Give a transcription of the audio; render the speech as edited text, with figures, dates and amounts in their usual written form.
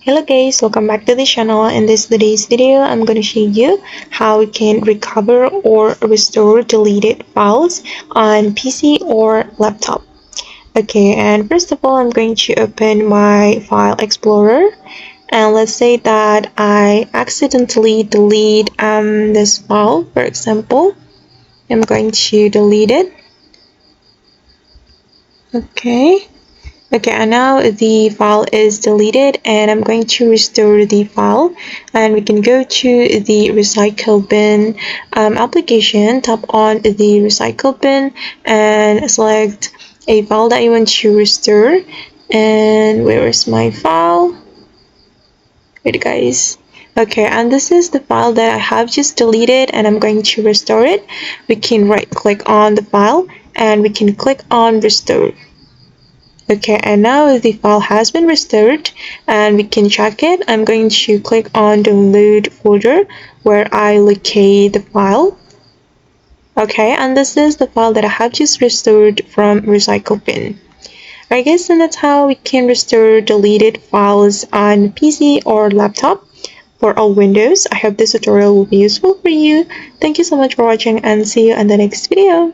Hello guys, welcome back to the channel. In today's video, I'm going to show you how we can recover or restore deleted files on PC or laptop. Okay, and first of all, I'm going to open my file explorer, and let's say that I accidentally delete this file. For example, I'm going to delete it. Okay, and now the file is deleted, and I'm going to restore the file, and we can go to the recycle bin application, tap on the recycle bin and select a file that you want to restore. And where is my file? Wait guys. Okay, and this is the file that I have just deleted, and I'm going to restore it. We can right click on the file and we can click on restore. Okay, and now the file has been restored and we can check it. I'm going to click on download folder where I locate the file. Okay, and this is the file that I have just restored from recycle bin. Alright guys, and that's how we can restore deleted files on PC or laptop for all Windows. I hope this tutorial will be useful for you. Thank you so much for watching and see you in the next video.